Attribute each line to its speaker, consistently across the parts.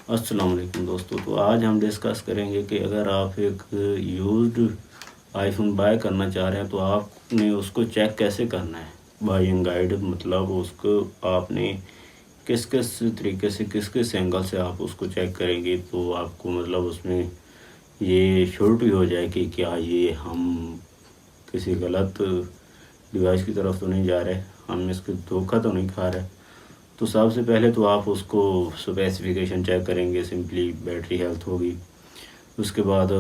Speaker 1: السلام علیکم دوستو، تو آج ہم ڈسکس کریں گے کہ اگر آپ ایک یوزڈ آئی فون بائی کرنا چاہ رہے ہیں تو آپ نے اس کو چیک کیسے کرنا ہے۔ بائنگ گائیڈ مطلب اس کو آپ نے کس طریقے سے کس اینگل سے آپ اس کو چیک کریں گے تو آپ کو مطلب اس میں یہ شیورٹی ہو جائے کہ کیا یہ ہم کسی غلط ڈیوائس کی طرف تو نہیں جا رہے، ہم اس کو دھوکہ تو نہیں کھا رہے۔ تو سب سے پہلے تو آپ اس کو اسپیسیفیکیشن چیک کریں گے، سمپلی بیٹری ہیلتھ ہوگی۔ اس کے بعد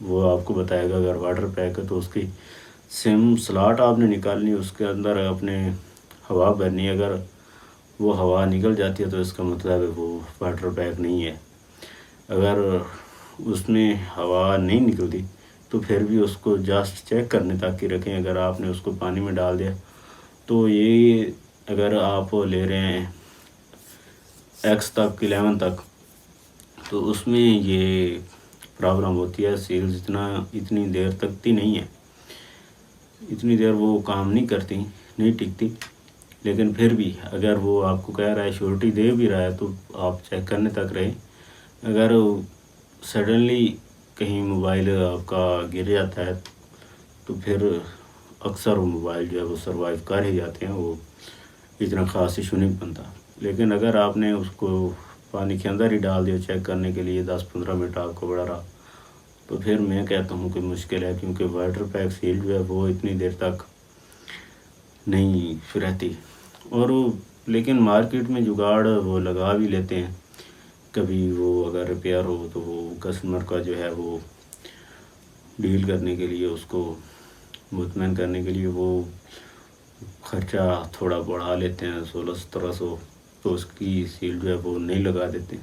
Speaker 1: وہ آپ کو بتائے گا اگر واٹر پیک ہے تو اس کی سم سلاٹ آپ نے نکالنی، اس کے اندر اپنے ہوا بھرنی، اگر وہ ہوا نکل جاتی ہے تو اس کا مطلب ہے وہ واٹر پیک نہیں ہے۔ اگر اس میں ہوا نہیں نکلتی تو پھر بھی اس کو جسٹ چیک کرنے تک ہی رکھیں۔ اگر آپ نے اس کو پانی میں ڈال دیا تو یہ اگر آپ لے رہے ہیں ایکس تک 11 تک تو اس میں یہ پرابلم ہوتی ہے، سیلز اتنی دیر تک نہیں ہے، اتنی دیر وہ کام نہیں کرتی، نہیں ٹکتی۔ لیکن پھر بھی اگر وہ آپ کو کہہ رہا ہے شیورٹی دے بھی رہا ہے تو آپ چیک کرنے تک رہیں۔ اگر سڈنلی کہیں موبائل آپ کا گر جاتا ہے تو پھر اکثر وہ موبائل جو ہے وہ سروائیو کر ہی جاتے ہیں، وہ اتنا خاص ایشو نہیں بنتا۔ لیکن اگر آپ نے اس کو پانی کے اندر ہی ڈال دیا چیک کرنے کے لیے، 10-15 منٹ آپ کو بڑھا رہا، تو پھر میں کہتا ہوں کہ مشکل ہے، کیونکہ واٹر پیک سیل جو ہے وہ اتنی دیر تک نہیں رہتی۔ اور لیکن مارکیٹ میں جگاڑ وہ لگا بھی لیتے ہیں، کبھی وہ اگر ریپیئر ہو تو وہ کسٹمر کا جو ہے وہ ڈیل کرنے کے لیے، اس کو مطمئن کرنے کے لیے وہ خرچہ تھوڑا بڑھا لیتے ہیں، 1600-1700، تو اس کی سیل جو ہے وہ نہیں لگا دیتے۔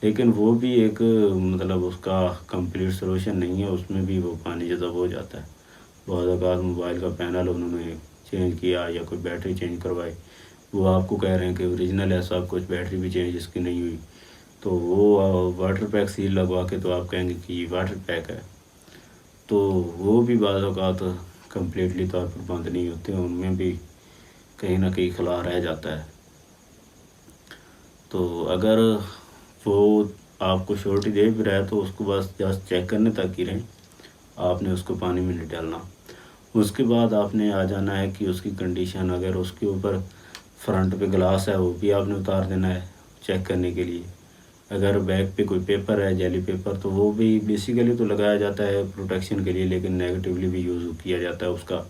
Speaker 1: لیکن وہ بھی ایک مطلب اس کا کمپلیٹ سولوشن نہیں ہے، اس میں بھی وہ پانی جذب ہو جاتا ہے۔ بعض اوقات موبائل کا پینل انہوں نے چینج کیا یا کوئی بیٹری چینج کروائی، وہ آپ کو کہہ رہے ہیں کہ اوریجنل ہے سب کچھ، بیٹری بھی چینج اس کی نہیں ہوئی، تو وہ واٹر پیک سیل لگوا کے تو آپ کہیں گے کہ یہ واٹر پیک ہے، تو وہ بھی بعض اوقات کمپلیٹلی طور پر بند نہیں ہوتے، ان میں بھی کہیں نہ کہیں خلا رہ جاتا ہے۔ تو اگر وہ آپ کو شیورٹی دے بھی رہا ہے تو اس کو بس جسٹ چیک کرنے تک ہی رہیں، آپ نے اس کو پانی میں نہیں ڈالنا۔ اس کے بعد آپ نے آ جانا ہے کہ اس کی کنڈیشن، اگر اس کے اوپر فرنٹ پہ گلاس ہے وہ بھی آپ نے اتار دینا ہے چیک کرنے کے لیے۔ اگر بیک پہ کوئی پیپر ہے، جیلی پیپر، تو وہ بھی بیسیکلی تو لگایا جاتا ہے پروٹیکشن کے لیے، لیکن نیگیٹیولی بھی یوز کیا جاتا ہے اس کا،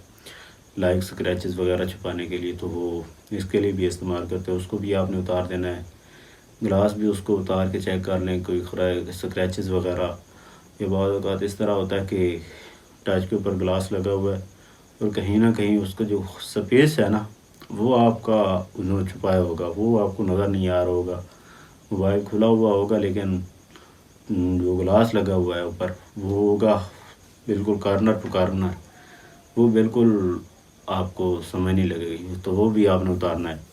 Speaker 1: لائک سکریچز وغیرہ چھپانے کے لیے، تو وہ اس کے لیے بھی استعمال کرتے ہیں، اس کو بھی آپ نے اتار دینا ہے۔ گلاس بھی اس کو اتار کے چیک کر لیں، کوئی سکریچز وغیرہ۔ یہ بعض اوقات اس طرح ہوتا ہے کہ ٹچ کے اوپر گلاس لگا ہوا ہے اور کہیں نہ کہیں اس کا جو سپیس ہے نا وہ آپ کا انہوں نے چھپایا ہوگا، وہ آپ کو نظر نہیں آ رہا ہوگا، موبائل کھلا ہوا ہوگا لیکن جو گلاس لگا ہوا ہے اوپر وہ ہوگا بالکل کارنر ٹو کارنر، وہ بالکل آپ کو سمجھ نہیں لگے گی، تو وہ بھی آپ نے اتارنا ہے۔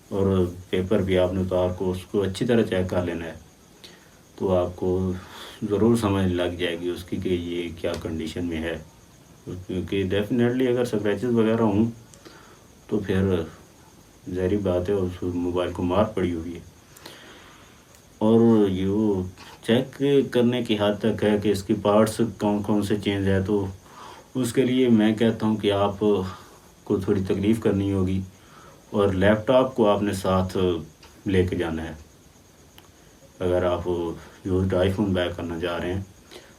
Speaker 1: اور پیپر بھی آپ نے اتار کو اس کو اچھی طرح چیک کر لینا ہے، تو آپ کو ضرور سمجھ لگ جائے گی اس کی کہ یہ کیا کنڈیشن میں ہے، کیونکہ ڈیفینیٹلی اگر سکریچز وغیرہ ہوں تو پھر ظاہری بات ہے اس موبائل کو مار پڑی ہوئی ہے۔ اور یہ چیک کرنے کی حد تک ہے کہ اس کی پارٹس کون کون سے چینج ہے، تو اس کے لیے میں کہتا ہوں کہ آپ کو تھوڑی تکلیف کرنی ہوگی، اور لیپ ٹاپ کو آپ نے ساتھ لے کے جانا ہے۔ اگر آپ یوزڈ آئی فون بائی کرنا چاہ رہے ہیں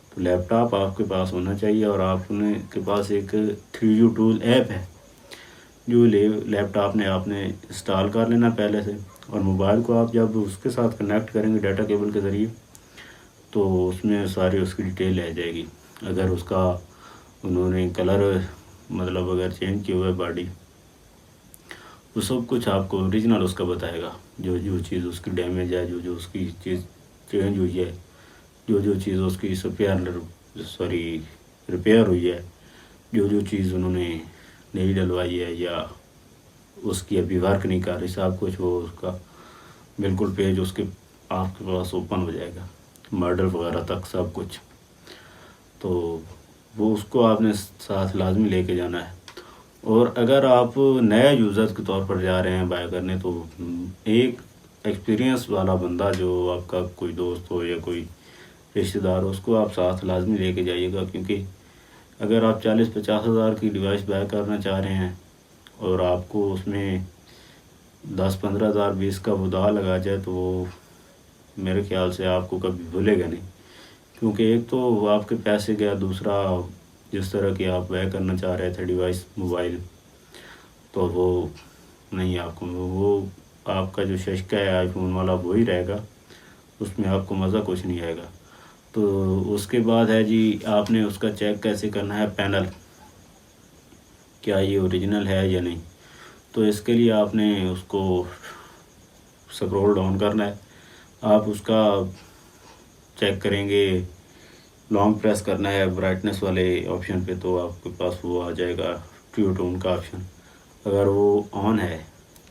Speaker 1: تو لیپ ٹاپ آپ کے پاس ہونا چاہیے، اور آپ کے پاس ایک 3U ٹول ایپ ہے جو لیپ ٹاپ نے آپ نے انسٹال کر لینا پہلے سے، اور موبائل کو آپ جب اس کے ساتھ کنیکٹ کریں گے ڈیٹا کیبل کے ذریعے تو اس میں ساری اس کی ڈیٹیل آ جائے گی۔ اگر اس کا انہوں نے کلر مطلب اگر چینج کیا ہوا ہے باڈی، وہ سب کچھ آپ کو اوریجنل اس کا بتائے گا، جو چیز اس کی ڈیمیج ہے، جو اس کی چیز چینج ہوئی ہے، جو چیز اس کی ریپیئر ہوئی ہے، جو چیز انہوں نے نہیں ڈلوائی ہے یا اس کی ابھی ورک نہیں کر رہی، سب کچھ وہ اس کا بالکل پیج اس کے آپ کے پاس اوپن ہو جائے گا، ماڈل وغیرہ تک سب کچھ۔ تو وہ اس کو آپ نے ساتھ لازمی لے کے جانا ہے۔ اور اگر آپ نیا یوزر کے طور پر جا رہے ہیں بائی کرنے تو ایک ایکسپیرینس والا بندہ جو آپ کا کوئی دوست ہو یا کوئی رشتہ دار ہو، اس کو آپ ساتھ لازمی لے کے جائیے گا، کیونکہ اگر آپ 40-50 ہزار کی ڈیوائس بائی کرنا چاہ رہے ہیں اور آپ کو اس میں 10-15 ہزار 20 کا بدا لگا جائے تو وہ میرے خیال سے آپ کو کبھی بھولے گا نہیں، کیونکہ ایک تو آپ کے پیسے گیا، دوسرا جس طرح کی آپ بائی کرنا چاہ رہے تھے ڈیوائس موبائل، تو وہ نہیں، آپ کو وہ آپ کا جو ششکا ہے آئی فون والا وہی رہے گا، اس میں آپ کو مزہ کچھ نہیں آئے گا۔ تو اس کے بعد ہے جی، آپ نے اس کا چیک کیسے کرنا ہے پینل، کیا یہ اوریجنل ہے یا نہیں۔ تو اس کے لیے آپ نے اس کو سکرول ڈاؤن کرنا ہے، آپ اس کا چیک کریں گے، لانگ پریس کرنا ہے برائٹنس والے آپشن پہ، تو آپ کے پاس وہ آ جائے گا ٹرو ٹون کا آپشن۔ اگر وہ آن ہے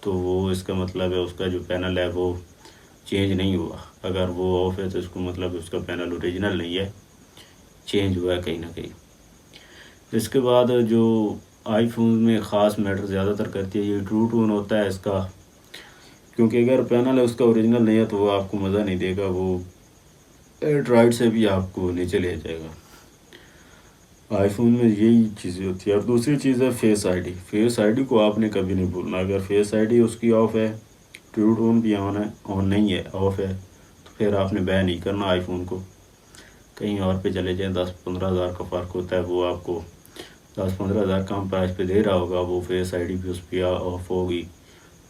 Speaker 1: تو وہ اس کا مطلب ہے اس کا جو پینل ہے وہ چینج نہیں ہوا، اگر وہ آف ہے تو اس کو مطلب اس کا پینل اوریجنل نہیں ہے، چینج ہوا ہے کہیں نہ کہیں۔ اس کے بعد جو آئی فون میں خاص میٹر زیادہ تر کرتی ہے، یہ ٹرو ٹون ہوتا ہے اس کا، کیونکہ اگر پینل ہے اس کا اوریجنل نہیں ہے تو وہ آپ کو مزہ نہیں دے گا، وہ اینڈرائڈ سے بھی آپ کو نیچے لے جائے گا۔ آئی فون میں یہی چیزیں ہوتی ہے۔ اور دوسری چیز ہے فیس آئی ڈی، فیس آئی ڈی کو آپ نے کبھی نہیں بھولنا۔ اگر فیس آئی ڈی اس کی آف ہے، ٹرو ٹون بھی آن نہیں ہے، آف ہے، تو پھر آپ نے بے نہیں کرنا آئی فون کو، کہیں اور پہ چلے جائیں۔ 10-15 ہزار کا فرق ہوتا ہے، وہ آپ کو 10-15 ہزار کم پرائز پہ دے رہا ہوگا، وہ فیس آئی ڈی بھی اس پہ آف ہوگی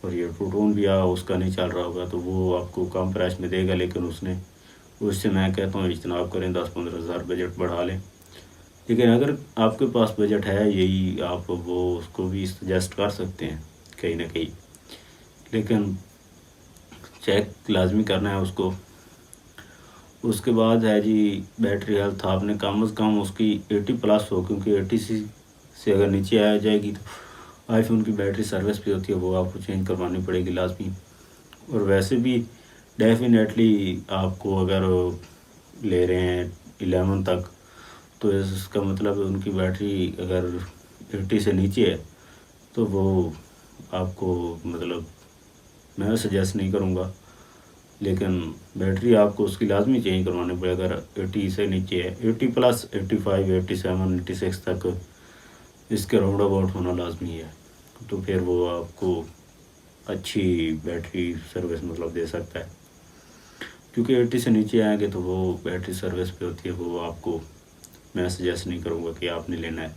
Speaker 1: اور یہ ٹرو ٹون بھی اس کا نہیں چل رہا ہوگا، تو وہ آپ کو کم پرائز میں دے گا، لیکن اس سے میں کہتا ہوں اجتناب کریں، 10-15 ہزار بجٹ بڑھا لیں۔ لیکن اگر آپ کے پاس بجٹ ہے یہی، آپ وہ اس کو بھی سجیسٹ کر سکتے ہیں کہیں نہ کہیں، لیکن چیک لازمی کرنا ہے اس کو۔ اس کے بعد ہے جی بیٹری ہیلتھ، آپ نے کم از کم اس کی 80+ ہو، کیونکہ 80 سے اگر نیچے آ جائے گی تو آئی فون کی بیٹری سروس بھی ہوتی ہے، وہ آپ کو چینج کروانی پڑے گی لازمی۔ اور ویسے بھی ڈیفینیٹلی آپ کو اگر لے رہے ہیں 11 تک، تو اس کا مطلب ان کی بیٹری اگر 80 سے نیچے ہے تو وہ آپ کو مطلب میں سجیسٹ نہیں کروں گا، لیکن بیٹری آپ کو اس کی لازمی چینج کروانے پڑے اگر 80 سے نیچے ہے۔ 80+، 85، 87، 86 تک اس کے راؤنڈ اباؤٹ ہونا لازمی ہے، تو پھر وہ آپ کو اچھی بیٹری سروس مطلب دے سکتا ہے، کیونکہ 80 سے نیچے آئیں گے تو وہ بیٹری سروس پہ ہوتی ہے، وہ آپ کو میں سجیسٹ نہیں کروں گا کہ آپ نے لینا ہے،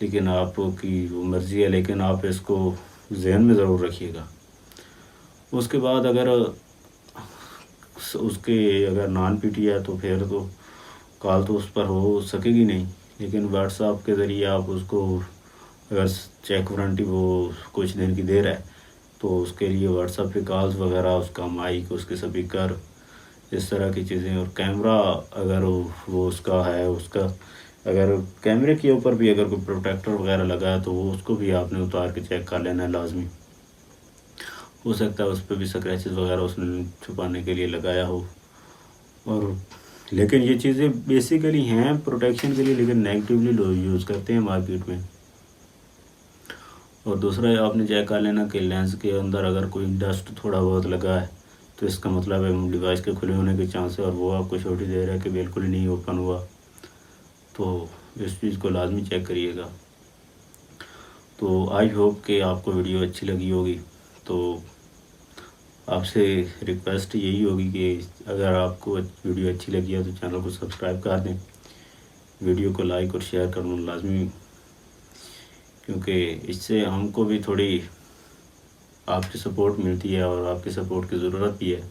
Speaker 1: لیکن آپ کی وہ مرضی ہے، لیکن آپ اس کو ذہن میں ضرور رکھیے گا۔ اس کے بعد اگر اس کے اگر نان پی ٹی ہے تو پھر تو کال تو اس پر ہو سکے گی نہیں، لیکن واٹس ایپ کے ذریعے آپ اس کو اگر چیک وارنٹی وہ کچھ دن کی دے رہا ہے تو اس کے لیے واٹس ایپ پہ کالز وغیرہ، اس کا مائک، اس کے سپیکر، اس طرح کی چیزیں، اور کیمرہ اگر وہ اس کا ہے، اس کا اگر کیمرے کے اوپر بھی اگر کوئی پروٹیکٹر وغیرہ لگا ہے تو وہ اس کو بھی آپ نے اتار کے چیک کر لینا ہے لازمی، ہو سکتا ہے اس پہ بھی سکریچز وغیرہ اس نے چھپانے کے لیے لگایا ہو۔ اور لیکن یہ چیزیں بیسیکلی ہیں پروٹیکشن کے لیے، لیکن نیگیٹیولی لوگ یوز کرتے ہیں مارکیٹ میں۔ اور دوسرا آپ نے چیک کر لینا کہ لینس کے اندر اگر کوئی ڈسٹ تھوڑا بہت لگا ہے تو اس کا مطلب ہے ڈیوائس کے کھلے ہونے کے چانس ہے، اور وہ آپ کو چھوٹی دے رہا ہے کہ بالکل ہی نہیں اوپن ہوا، تو اس چیز کو لازمی چیک کریے گا۔ تو آئی ہوپ کہ آپ کو ویڈیو اچھی لگی ہوگی، تو آپ سے ریکویسٹ یہی ہوگی کہ اگر آپ کو ویڈیو اچھی لگی ہے تو چینل کو سبسکرائب کر دیں، ویڈیو کو لائک اور شیئر کرنا لازمی، کیونکہ اس سے ہم کو بھی تھوڑی آپ کی سپورٹ ملتی ہے اور آپ کی سپورٹ کی ضرورت بھی ہے۔